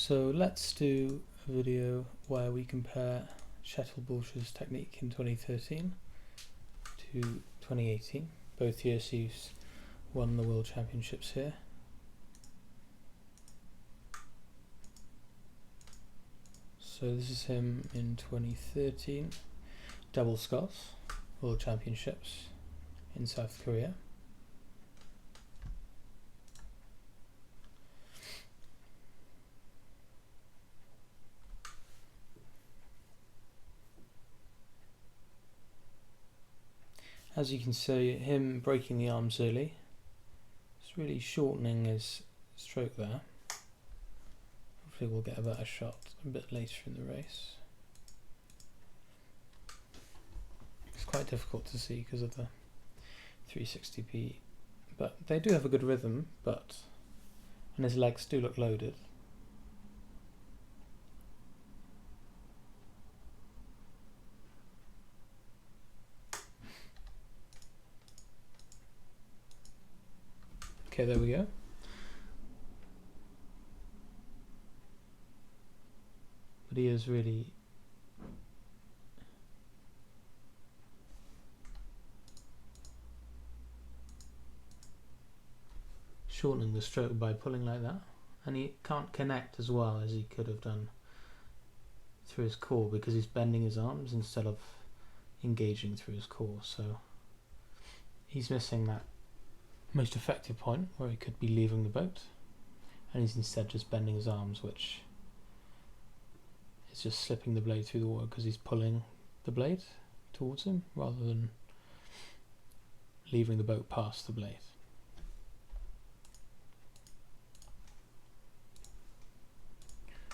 So let's do a video where we compare Kjetil Borch's technique in 2013 to 2018. Both years he's won the World Championships here. So this is him in 2013, double sculls, World Championships in South Korea. As you can see, him breaking the arms early, it's really shortening his stroke there. Hopefully we'll get a better shot a bit later in the race. It's quite difficult to see because of the 360p, but they do have a good rhythm, and his legs do look loaded. Okay, there we go. But he is really shortening the stroke by pulling like that, and he can't connect as well as he could have done through his core because he's bending his arms instead of engaging through his core, so he's missing that most effective point where he could be leaving the boat, and he's instead just bending his arms, which is just slipping the blade through the water because he's pulling the blade towards him rather than leaving the boat past the blade.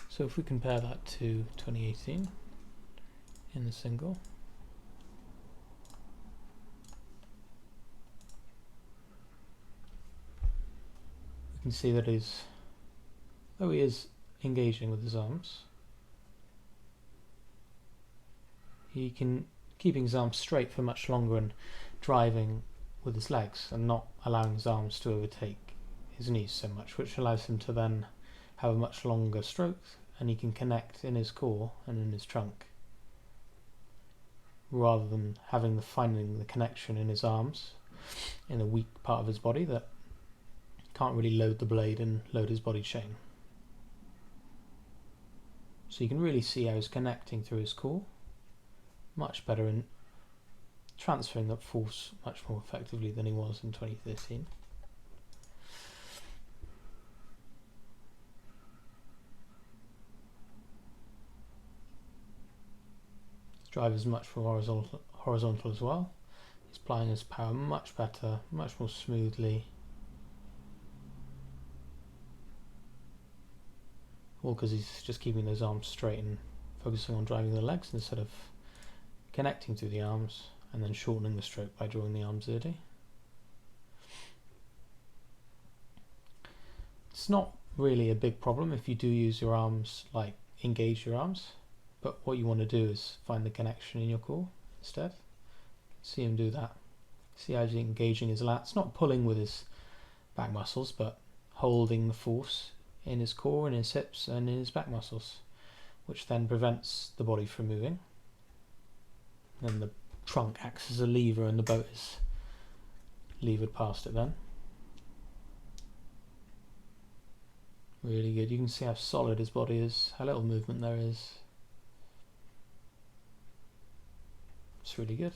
So if we compare that to 2018 in the single, you can see that though he is engaging with his arms, he can keeping his arms straight for much longer and driving with his legs and not allowing his arms to overtake his knees so much, which allows him to then have a much longer stroke, and he can connect in his core and in his trunk rather than finding the connection in his arms in a weak part of his body that can't really load the blade and load his body chain. So you can really see how he's connecting through his core much better and transferring that force much more effectively than he was in 2013. His drive is much more horizontal as well. He's applying his power much better, much more smoothly. All because he's just keeping those arms straight and focusing on driving the legs instead of connecting through the arms and then shortening the stroke by drawing the arms early. It's not really a big problem if you do use your arms, like engage your arms, but what you want to do is find the connection in your core instead. See him do that. See how he's engaging his lats, not pulling with his back muscles, but holding the force in his core, in his hips and in his back muscles, which then prevents the body from moving. Then the trunk acts as a lever and the boat is levered past it then. Really good. You can see how solid his body is, how little movement there is. It's really good.